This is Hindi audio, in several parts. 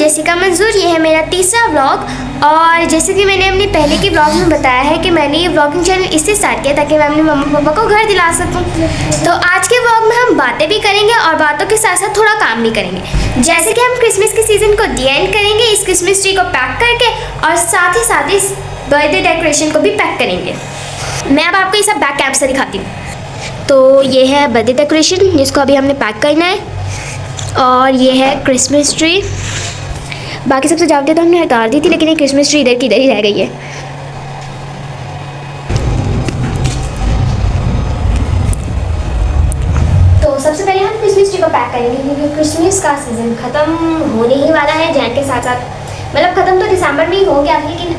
जेसिका मंजूर। ये है मेरा तीसरा व्लॉग। और जैसे कि मैंने अपने पहले के व्लॉग में बताया है कि मैंने ये व्लॉगिंग चैनल इससे स्टार्ट किया ताकि मैं अपने मम्मा पापा को घर दिला सकूं। तो आज के व्लॉग में हम बातें भी करेंगे और बातों के साथ साथ थोड़ा काम भी करेंगे। जैसे कि हम क्रिसमस के सीज़न को दी एंड करेंगे इस क्रिसमस ट्री को पैक करके, और साथ ही इस बर्थडे डेकोरेशन को भी पैक करेंगे। मैं अब आपको ये सब बैक कैप से दिखाती हूँ। तो ये है बर्थडे डेकोरेशन जिसको अभी हमने पैक करना है, और ये है क्रिसमस ट्री। बाकी सब सजावटें तो हमने हटा दी थी, लेकिन ये क्रिसमस ट्री इधर की इधर ही रह गई है। तो सबसे पहले हम क्रिसमस ट्री को पैक करेंगे क्योंकि क्रिसमस का सीज़न ख़त्म होने ही वाला है जैन के साथ साथ। मतलब ख़त्म तो दिसंबर में ही हो गया, लेकिन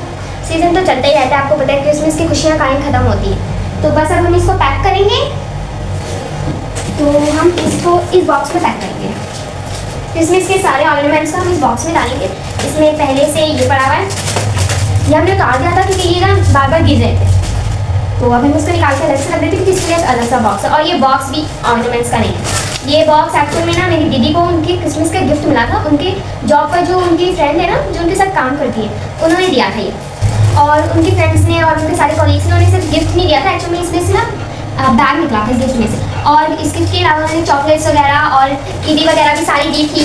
सीज़न तो चलता ही रहता है। आपको पता है क्रिसमस की खुशियाँ कहीं ख़त्म होती हैं। तो बस अब हम इसको पैक करेंगे। तो हम इसको इस बॉक्स में पैक करेंगे। क्रिसमस के सारे ऑर्नामेंट्स को हम इस बॉक्स में डालेंगे। इसमें पहले से ये पड़ा हुआ है, ये हमने उतार दिया था क्योंकि ये ना बार बार गिर रहे थे। तो अब हम इसको निकाल के अलग से रख देते हैं क्योंकि इसके लिए अलग सा बॉक्स है। और ये बॉक्स भी ऑर्नामेंट्स का नहीं है। ये बॉक्स एक्चुअल में ना मेरी दीदी को उनके क्रिसमस का गिफ्ट मिला था। उनके जॉब पर जो उनकी फ्रेंड है ना, जो उनके साथ काम करती है, उन्होंने दिया था ये। और उनकी फ्रेंड्स ने और उनके सारे कॉलीग्स ने उन्हें सिर्फ गिफ्ट नहीं दिया था, एक्चुअली इसमें से ना बैग निकला था गिफ्ट में से। और इस गिफ्ट के अलावा उन्होंने चॉकलेट्स वगैरह और ईदी वगैरह भी सारी दी थी।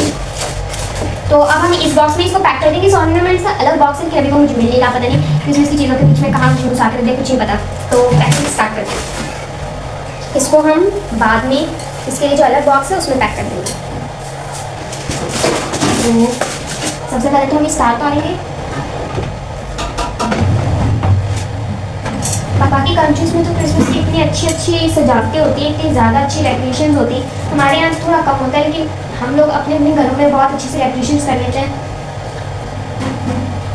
तो अब हम इस बॉक्स में इसको पैक कर देंगे। ऑर्नामेंट्स का अलग बॉक्स है कि अभी वो मुझे मिलेगा पता नहीं, क्रिसमस की चीज़ों के बीच में कहाँ मुझे घुसा कर दे कुछ नहीं पता। तो पैकिंग स्टार्ट करते हैं। इसको हम बाद में इसके लिए जो अलग बॉक्स है उसमें पैक कर देंगे। तो सबसे पहले तो हम स्टार्ट करेंगे। बाकी कंट्रीज़ में तो क्रिसमस की इतनी अच्छी सजावटें होती हैं, इतनी ज़्यादा अच्छी डेकोरेशन होती है। हमारे यहाँ थोड़ा कम होता है, लेकिन हम लोग अपने अपने घरों में बहुत अच्छे से डेकोरेशन कर लेते हैं।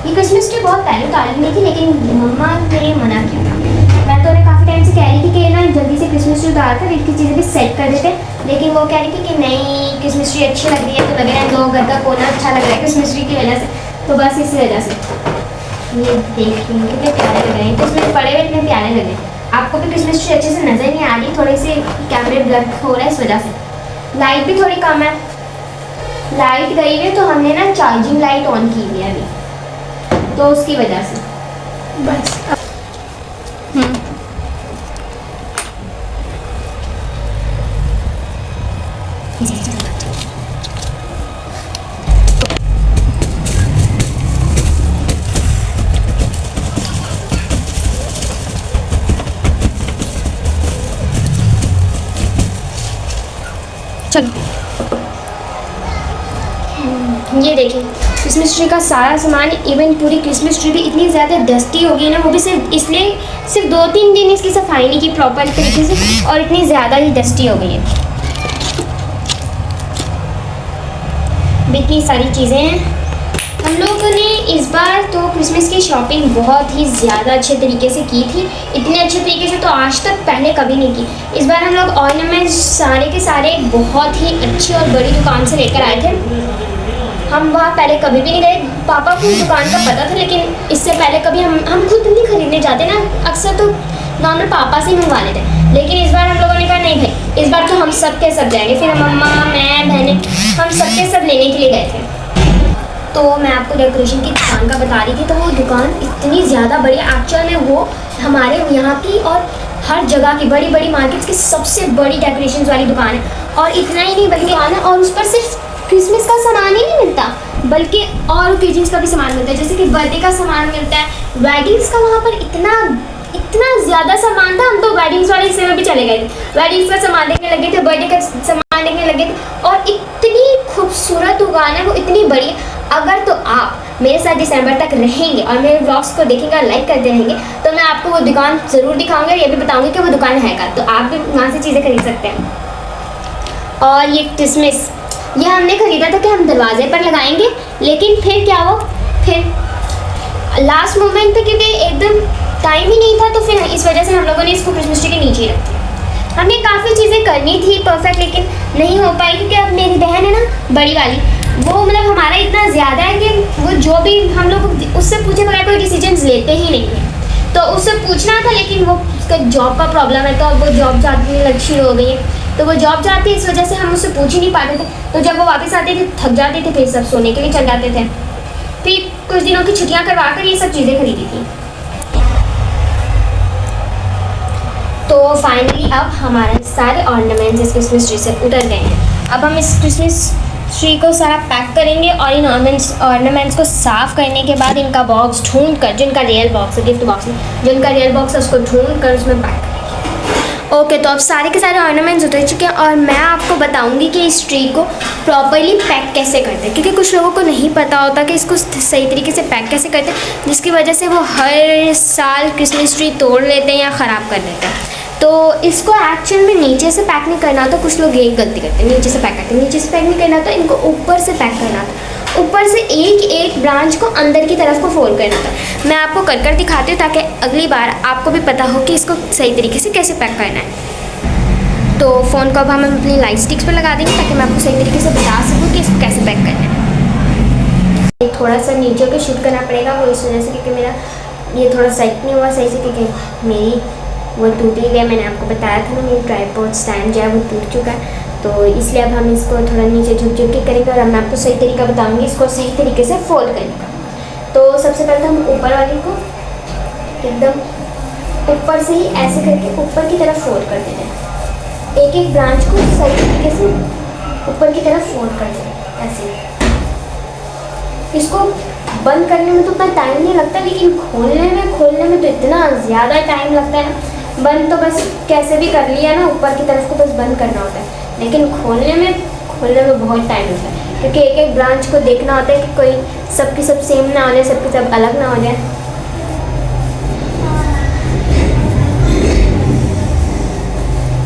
ये क्रिसमस ट्री बहुत पहले उतारी नहीं थी, लेकिन मम्मा ने मना किया। मैं तो उन्हें काफ़ी टाइम से कह रही थी कि ना जल्दी से क्रिसमस ट्री उतार कर इसकी चीज़ें भी सेट कर देते, लेकिन वो कह रही थी कि नहीं क्रिसमस ट्री अच्छी लग रही है, तो लग रहा है लोग घर का कोना अच्छा लग रहा है क्रिसमस ट्री की वजह से। तो बस इसी वजह से ये देखिए कितने प्यारे लग रहे हैं। क्रिसमस पड़े हुए इतने प्यारे लग रहे हैं। आपको भी क्रिसमस ट्री अच्छे से नजर नहीं आ रही, थोड़े से कैमरे ब्लर हो रहा है इस वजह से। लाइट भी थोड़ी कम है, लाइट गई है तो हमने ना चार्जिंग लाइट ऑन की हुई है अभी, तो उसकी वजह से बस। चलो ये देखिए क्रिसमस ट्री का सारा सामान, इवन पूरी क्रिसमस ट्री भी इतनी ज़्यादा डस्टी हो गई है ना, वो भी सिर्फ इसलिए सिर्फ 2-3 दिन इसकी सफाई नहीं की प्रॉपर तरीके से, और इतनी ज़्यादा ही डस्टी हो गई है। इतनी सारी चीज़ें हैं। हम लोगों ने इस बार तो क्रिसमस की शॉपिंग बहुत ही ज़्यादा अच्छे तरीके से की थी। इतने अच्छे तरीके से तो आज तक पहले कभी नहीं की। इस बार हम लोग ऑर्नामेंट्स सारे के सारे बहुत ही अच्छी और बड़ी दुकान से लेकर आए थे। हम वहाँ पहले कभी भी नहीं गए। पापा को दुकान का पता था, लेकिन इससे पहले कभी हम खुद नहीं खरीदने जाते ना, अक्सर तो नॉर्मल पापा से ही मंगवा लेते। लेकिन इस बार हम लोगों ने कहा नहीं भाई, इस बार तो हम सब के सब जाएंगे। फिर मम्मा, मैं, बहनें, हम सब के सब लेने के लिए गए थे। तो मैं आपको डेकोरेशन की दुकान का बता रही थी। तो वो दुकान इतनी ज़्यादा बड़ी, एक्चुअल में वो हमारे यहाँ की और हर जगह की बड़ी बड़ी मार्केट्स की सबसे बड़ी डेकोरेशन वाली दुकान है। और इतना ही नहीं बल्कि आना, और उस पर सिर्फ क्रिसमस का सामान ही नहीं मिलता, बल्कि और ओकेजन्स का भी सामान मिलता है। जैसे कि बर्थडे का सामान मिलता है, वेडिंग्स का वहाँ पर इतना ज़्यादा सामान था। हम तो वेडिंग्स वाले हिस्से में भी चले गए थे, वेडिंग्स का सामान देखने लगे थे, बर्थडे का सामान देखने लगे थे। और इतनी खूबसूरत दुकान है वो, इतनी बड़ी। अगर तो आप मेरे साथ दिसंबर तक रहेंगे और मेरे व्लॉग्स को देखेंगे और लाइक करते रहेंगे, तो मैं आपको वो दुकान ज़रूर दिखाऊंगी और ये भी बताऊंगी कि वो दुकान है का, तो आप भी वहाँ से चीज़ें खरीद सकते हैं। और ये क्रिसमस ये हमने खरीदा था कि हम दरवाजे पर लगाएंगे, लेकिन फिर क्या हुआ, फिर लास्ट मोमेंट पे क्योंकि एकदम टाइम ही नहीं था, तो फिर इस वजह से हम लोगों ने इसको क्रिसमस ट्री के नीचे रख दिया। हमने काफ़ी चीज़ें करनी थी परफेक्ट, लेकिन नहीं हो पाई क्योंकि अब मेरी बहन है ना बड़ी वाली, वो मतलब हमारा इतना ज़्यादा है कि वो जो भी हम लोग उससे पूछे बगैर कोई डिसीजंस लेते ही नहीं है। तो उससे पूछना था, लेकिन वो उसका जॉब का प्रॉब्लम है, तो अब वो जॉब जाने लगी हो गई है। तो वो जॉब जाती है, इस वजह से हम उससे पूछ ही नहीं पाते थे। तो जब वो वापस आते थे थक जाते थे, फिर सब सोने के लिए चल जाते थे। फिर कुछ दिनों की छुट्टियां करवा कर ये सब चीज़ें खरीदी थी। तो फाइनली अब हमारे सारे ऑर्नामेंट्स इस क्रिसमस ट्री से उतर गए हैं। अब हम इस क्रिसमस ट्री को सारा पैक करेंगे और इन ऑर्नामेंट्स को साफ़ करने के बाद इनका बॉक्स ढूंढ कर, जिनका रियल बॉक्स है, गिफ्ट बॉक्स में जिनका रियल बॉक्स है उसको ढूंढ कर उसमें पैक करेंगे। ओके, तो अब सारे के सारे ऑर्नामेंट्स उतर चुके हैं और मैं आपको बताऊंगी कि इस ट्री को प्रॉपरली पैक कैसे करते हैं, क्योंकि कुछ लोगों को नहीं पता होता कि इसको सही तरीके से पैक कैसे करते हैं, जिसकी वजह से वो हर साल क्रिसमस ट्री तोड़ लेते हैं या ख़राब कर देते हैं। तो इसको एक्चुअल में नीचे से पैक नहीं करना होता, कुछ लोग यही गलती करते हैं, नीचे से पैक करते हैं। नीचे से पैक नहीं करना होता, इनको ऊपर से पैक करना होता, ऊपर से एक एक ब्रांच को अंदर की तरफ को फोल्ड करना होता। मैं आपको कर दिखाती हूँ ताकि अगली बार आपको भी पता हो कि इसको सही तरीके से कैसे पैक करना है। तो फ़ोन को अब हम अपनी लाइट स्टिक्स पर लगा देंगे ताकि मैं आपको सही तरीके से बता सकूँ कि इसको कैसे पैक करना है। थोड़ा सा नीचे को शूट करना पड़ेगा, वो इस वजह से क्योंकि मेरा ये थोड़ा सेट नहीं हुआ सही से, क्योंकि मेरी वो टूट ही गया। मैंने आपको बताया था ना, मेरी ट्राइपॉड स्टैंड जो है वो टूट चुका है, तो इसलिए अब हम इसको थोड़ा नीचे झुक के करेंगे और अब मैं आपको सही तरीका बताऊंगी इसको सही तरीके से फोल्ड करने का। तो सबसे पहले तो हम ऊपर वाले को एकदम ऊपर से ही ऐसे करके ऊपर की तरफ फोल्ड कर देते हैं, एक एक ब्रांच को सही तरीके से ऊपर की तरफ फोल्ड कर देते हैं ऐसे। इसको बंद करने में तो उतना टाइम नहीं लगता, लेकिन खोलने में तो इतना ज़्यादा टाइम लगता है ना। बंद तो बस कैसे भी कर लिया ना, ऊपर की तरफ को बस बंद करना होता है, लेकिन खोलने में बहुत टाइम लगता है, क्योंकि एक एक ब्रांच को देखना होता है कि कोई सबकी सब सेम ना हो जाए, सबकी सब अलग ना हो जाए।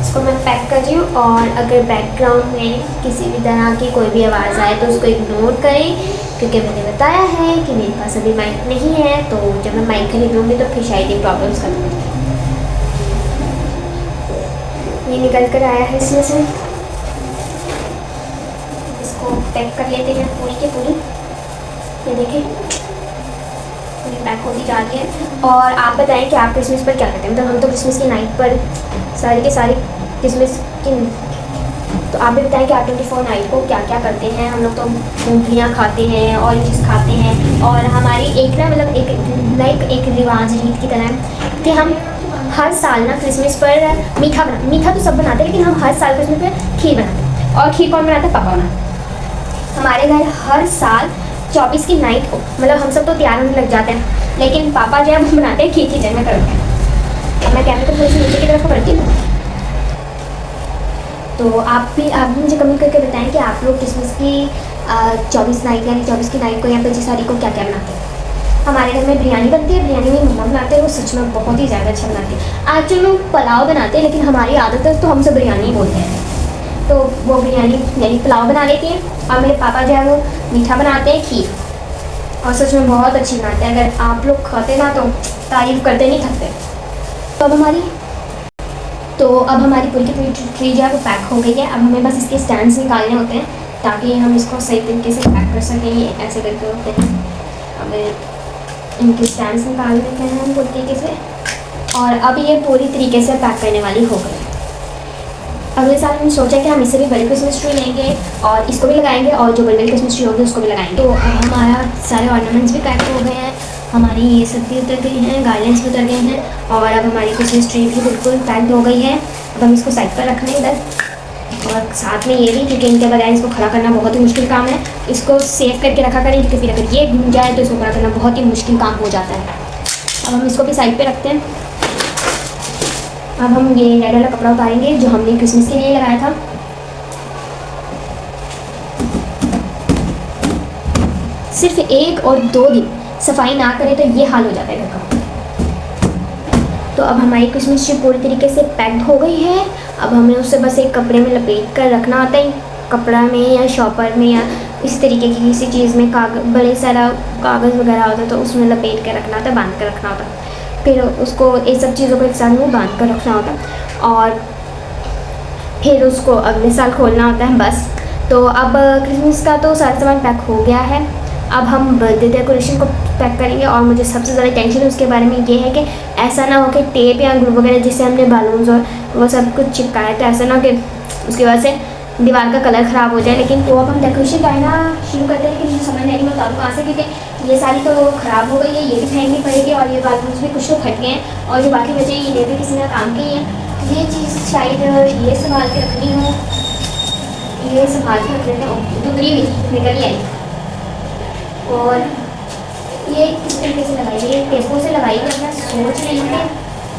इसको मैं पैक कर रही हूँ और अगर बैकग्राउंड में किसी भी तरह की कोई भी आवाज़ आए तो उसको इग्नोर करें, क्योंकि मैंने बताया है कि मेरे पास अभी माइक नहीं है, तो जब मैं माइक खरीदूँगी तो फिर शायद ये प्रॉब्लम्स खत्म हो जाएगी। ये निकल कर आया है इसमें से, इसको पैक कर लेते हैं पूरी के पूरी। ये देखिए पूरी पैक होती जा रही है। और आप बताएं कि आप क्रिसमस पर क्या करते हैं। मतलब हम तो क्रिसमस की नाइट पर सारे के सारे क्रिसमस की, तो आप भी बताएं कि आप 24 नाइट को क्या क्या करते हैं। हम लोग तो मूंगफलियाँ खाते हैं, ऑरेंजेस खाते हैं, और हमारी एक ना मतलब एक रिवाज रीत की तरह है कि हम हर साल ना क्रिसमस पर मीठा तो सब बनाते हैं, लेकिन हम हर साल क्रिसमस पर खीर बनाते हैं। और खीर कौन बनाता है? पापा बनाते। हमारे घर हर साल 24 की नाइट को, मतलब हम सब तो तैयार होने लग जाते हैं, लेकिन पापा जो है वो बनाते हैं खीर की जगह करते हैं। मैं कैमरे को थोड़ी सी नीचे की तरफ करती हूँ। तो आप मुझे कमेंट करके बताएं कि आप लोग क्रिसमस की 24 नाइट यानी 24 की नाइट को या 25 तारीख को क्या क्या बनाते हैं। हमारे घर में बिरयानी बनती है, बिरयानी में मम्मा बनाते हैं, वो सच में बहुत ही ज़्यादा अच्छा बनाती है। एक्चुअली लोग पुलाव बनाते हैं, लेकिन हमारी आदत है तो हम सब बिरयानी ही बोलते हैं। तो वो बिरयानी यानी पुलाव बना लेती हैं, और मेरे पापा जो है वो मीठा बनाते हैं, खीर, और सच में बहुत अच्छी बनाते हैं। अगर आप लोग खाते ना तो तारीफ़ करते नहीं थकते। तो अब हमारी पूरी की पूरी ट्री जो है वो पैक हो गई है। अब हमें बस इसके स्टैंड्स निकालने होते हैं ताकि हम इसको सही तरीके से पैक कर सकें। ये ऐसे करके होते हैं। अब इनके स्टैंड्स निकाल लेते हैं हम पूरी तरीके से, और अब ये पूरी तरीके से पैक करने वाली हो गई। अगले साल हमने सोचा कि हम इससे भी बड़ी क्रिसमस ट्री लेंगे और इसको भी लगाएंगे, और जो बड़ी क्रिसमस ट्री होगी उसको भी लगाएंगे। तो अब हमारा सारे ऑर्नामेंट्स भी पैक हो गए हैं, हमारी ये सब भी उतर गई हैं, गार्डन्स भी उतर गए हैं, और अब हमारी क्रिसमस ट्री भी बिल्कुल पैक्ड हो गई है। अब हम इसको साइड पर रख लें इधर, और साथ में ये भी, क्योंकि इनके बगैर इसको खड़ा करना बहुत ही मुश्किल काम है। इसको सेव करके रखा करें, क्योंकि फिर अगर ये घूम जाए तो इसको खड़ा करना बहुत ही मुश्किल काम हो जाता है। अब हम इसको भी साइड पर रखते हैं। अब हम ये रेड वाला कपड़ा उतारेंगे जो हमने क्रिसमस के लिए लगाया था। सिर्फ 1 और 2 दिन सफाई ना करें तो ये हाल हो जाता है घर का। तो अब हमारी क्रिसमस ट्री पूरी तरीके से पैक्ड हो गई है। अब हमें उसे बस एक कपड़े में लपेट कर रखना होता है, कपड़ा में या शॉपर में या इस तरीके की किसी चीज़ में, बड़े सारा कागज़ वगैरह होता है तो उसमें लपेट कर रखना होता है, बांध कर रखना होता है। फिर उसको ये सब चीज़ों को एक साथ में बांध कर रखना होता है, और फिर उसको अगले साल खोलना होता है बस। तो अब क्रिसमस का तो सारा सामान पैक हो गया है। अब हम बर्थडे डेकोरेशन को पैक करेंगे, और मुझे सबसे ज़्यादा टेंशन उसके बारे में ये है कि ऐसा ना हो कि टेप या ग्लू वगैरह जिससे हमने बालून्स और वो सब कुछ चिपकाया, तो ऐसा ना हो कि उसकी वजह से दीवार का कलर ख़राब हो जाए। लेकिन तो अब हम डेकोरेशन करना शुरू करते हैं, लेकिन मुझे समझ नहीं मैं बता कहाँ से, क्योंकि ये सारी तो ख़राब हो गई है, ये भी फेंकनी पड़ेगी और ये बालकनी भी कुछ तो फट गए हैं और जो बाकी बचे ये भी किसी ने काम की है। ये चीज़ शायद ये संभाल के रखनी हो, ये संभाल के रख लेते हैं। दुबरी हुई निकल ही आई। और ये किस तरीके से लगाई, ये टेपों से लगाई है। मैं सोच रही हूँ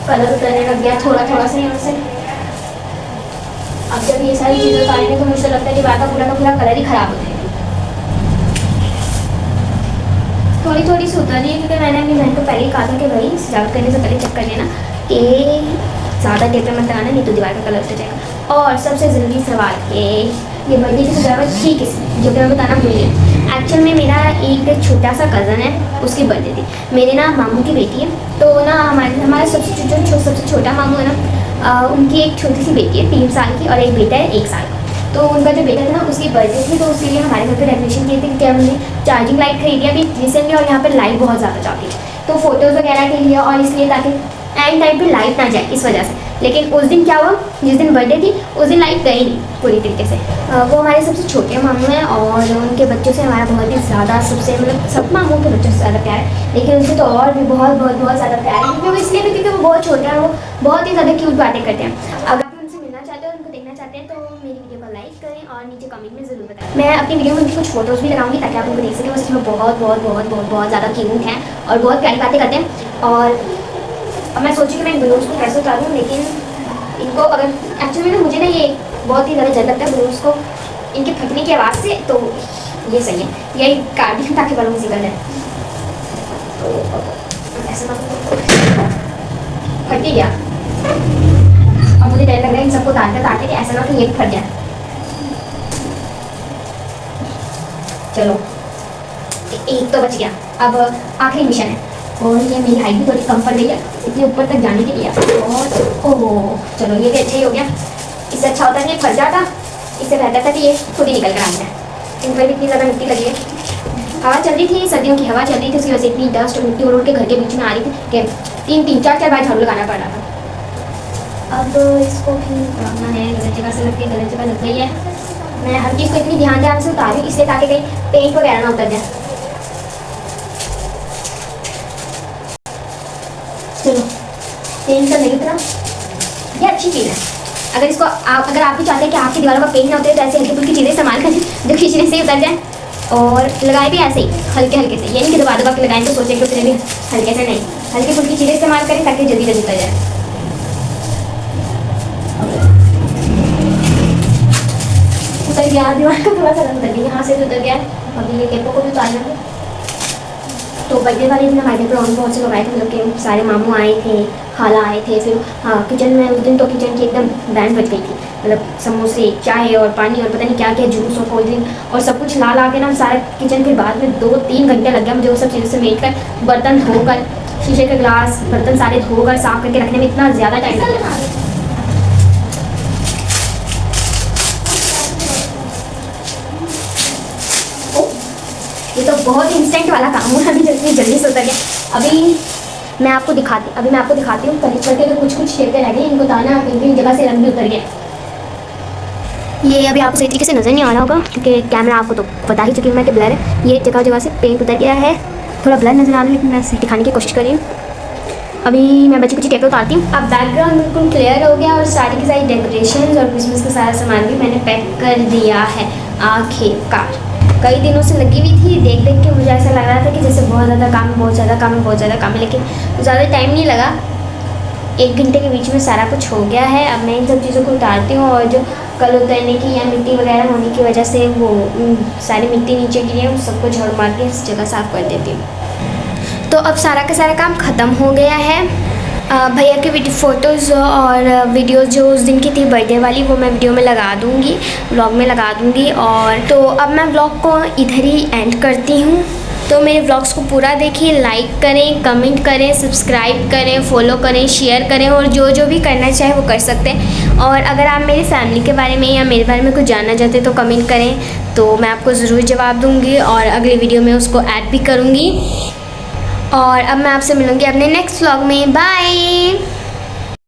कलर उतरने लग गया थोड़ा थोड़ा सा यहाँ से। अब जब ये सारी चीज़ें उतारने तो मुझे लगता है दीवार का पूरा कलर ही ख़राब हो जाएगा। थोड़ी थोड़ी सी उतर रही है, क्योंकि मैंने अपनी बहन को पहले ही कहा था कि भाई सजावट करने से पहले चेक कर लेना कि ज़्यादा टेप मत लगाना, नहीं तो दीवार का कलर उतर जाएगा। और सबसे ज़रूरी सवाल कि ये बर्थडे की सजावट की किसने, जो कि मैं बताना भूल गई। एक्चुअल में मेरा एक छोटा सा कज़न है, उसकी बर्थडे थी। मेरे ना मामू की बेटी है, तो ना हमारा सबसे छोटा मामू है ना, उनकी एक छोटी सी बेटी है 3 साल की और एक बेटा है 1 साल का। तो उनका जो बेटा था ना उसकी बर्थडे थी, तो उसके लिए हमारे घर पे डेकोरेशन किए थे, क्योंकि हमने चार्जिंग लाइट खरीदी अभी रिसेंटली और यहाँ पर लाइट बहुत ज़्यादा जाती है, तो फोटोज़ वगैरह के लिए और इसलिए ताकि एंड टाइम पे लाइट ना जाए इस वजह से। लेकिन उस दिन क्या हुआ, जिस दिन बर्थडे थी उस दिन लाइट गई नहीं पूरी तरीके से। वो हमारे सबसे छोटे मामू हैं और उनके बच्चों से हमारा बहुत ही ज़्यादा सबसे मतलब सब मामू के बच्चों से ज़्यादा प्यार है, लेकिन उनसे तो और भी बहुत ज़्यादा प्यार है, क्योंकि वो इसलिए भी क्योंकि वो बहुत छोटे हैं, वो बहुत ही ज़्यादा क्यूट बातें करते हैं। अगर आप उनसे मिलना चाहते हो, उनको देखना चाहते हैं, तो मेरी वीडियो को लाइक करें और नीचे कमेंट में ज़रूर बताएं। मैं अपनी वीडियो में उनकी कुछ फोटोज़ भी लगाऊंगी ताकि आप उनको देख सकें। वो सच में बहुत ज़्यादा क्यूट हैं और बहुत प्यारी बातें करते हैं। और अब मैं सोची कि मैं इन बलून्स को कैसे उतारूँ, लेकिन इनको अगर एक्चुअली ना मुझे ना ये बहुत ही ज़्यादा डर लगता है बलून्स को इनके फटने की आवाज़ से, तो ये सही है, यही काट दी ताकि बलून्स निकल जाए। तो ऐसा ना फट ही गया। अब मुझे डर लग रहा है इन सबको तारते कि ऐसा ना तो ये फट जाए। चलो एक तो बच गया, अब आखिरी मिशन है। और ये मेरी हाइट भी थोड़ी कम पड़ गई है इतने ऊपर तक जाने के लिए। और ओह चलो ये भी अच्छा ही हो गया। इससे अच्छा होता है कि फट जाता, इससे बेहतर था कि ये खुद ही निकल कर आ जाए। इन पर भी इतनी ज़्यादा मिट्टी लगी है, हवा चल रही थी, सर्दियों की हवा चल रही थी, उसकी वजह से इतनी डस्ट और मिट्टी उड़ के घर के बीच में आ रही थी कि 3-4 बार झाड़ू लगाना पड़ रहा था। अब इसको भी उतारना है, गलत जगह से लग के गलत जगह लग गई है। मैं हर चीज़ को इतनी ध्यान से उतारूँ इसलिए ताकि कहीं पेंट वगैरह ना उतर जाए। चलो पेंट करने की तरह ये अच्छी चीज़ है। अगर इसको अगर आप भी चाहते हैं कि आपकी दीवारों का पेंट ना उतरे, तो ऐसे हल्की फुल्की चीज़ें इस्तेमाल करें जो खींचने से ही उतर जाए। और लगाए भी ऐसे ही हल्के से, ये नहीं कि दबा के लगाएं तो सोचें कि उतरे भी हल्के से नहीं, हल्की फुल्की चीज़ें इस्तेमाल करें ताकि जल्दी उतर जाए। उतर गया दीवार का थोड़ा सा रंग उतर गया, यहाँ से भी उतर गया। अभी ये टेपों को भी उतारना है। तो बर्थडे वाले दिन हमारे घर पर बहुत से लोग आए थे, मतलब कि सारे मामू आए थे, खाला आए थे। फिर हाँ किचन में उस दिन तो किचन की एकदम बैंड बज गई थी, मतलब समोसे, चाय और पानी और पता नहीं क्या क्या, जूस और कोल्ड ड्रिंक और सब कुछ ला के ना सारा किचन। फिर बाद में 2-3 घंटे लग गया मुझे वो सब चीज़ों से मेट कर, बर्तन धोकर, शीशे के ग्लास बर्तन सारे धोकर साफ करके रखने में इतना ज़्यादा टाइम लग गया। ये तो बहुत इंस्टेंट वाला काम हुआ, अभी जल्दी से उतर गया। अभी मैं आपको दिखाती हूँ करीब करके, तो कुछ शेपें रह गई, इनको उतारना इन जगह से रंग भी उतर गया। ये अभी आपको सही तरीके से नज़र नहीं आ रहा होगा क्योंकि कैमरा आपको तो बता ही चुकी हूँ मैं कि ब्लर है। ये जगह से पेंट उतर गया है, थोड़ा ब्लर नज़र आ रहा है, लेकिन मैं दिखाने की कोशिश कर रही हूँ। अभी मैं बच्ची कुछ टेप उतारती हूँ। अब बैकग्राउंड बिल्कुल क्लियर हो गया और सारी की सारी डेकोरेशन और क्रिसमस का सारा सामान भी मैंने पैक कर दिया है आखिरकार। कई दिनों से लगी हुई थी, देख के मुझे ऐसा लग रहा था कि जैसे बहुत ज़्यादा काम है, लेकिन ज़्यादा टाइम नहीं लगा, 1 घंटे के बीच में सारा कुछ हो गया है। अब मैं इन सब चीज़ों को उतारती हूँ और जो कल उतरने की या मिट्टी वगैरह होने की वजह से वो सारी मिट्टी नीचे गिरी है, उस सबको झाड़ू मार के इस जगह साफ़ कर देती हूँ। तो अब सारा का सारा काम ख़त्म हो गया है। भैया की फ़ोटोज़ और वीडियोज़ जो उस दिन की थी बर्थडे वाली, वो मैं वीडियो में लगा दूँगी, व्लॉग में लगा दूँगी। और तो अब मैं व्लॉग को इधर ही एंड करती हूँ। तो मेरे व्लॉग्स को पूरा देखिए, लाइक करें, कमेंट करें, सब्सक्राइब करें, फॉलो करें, शेयर करें और जो भी करना चाहे वो कर सकते हैं। और अगर आप मेरी फैमिली के बारे में या मेरे बारे में कुछ जानना चाहते हैं तो कमेंट करें, तो मैं आपको ज़रूर जवाब दूँगी और अगली वीडियो में उसको ऐड भी करूँगी। और अब मैं आपसे मिलूँगी अपने नेक्स्ट व्लॉग में। बाय।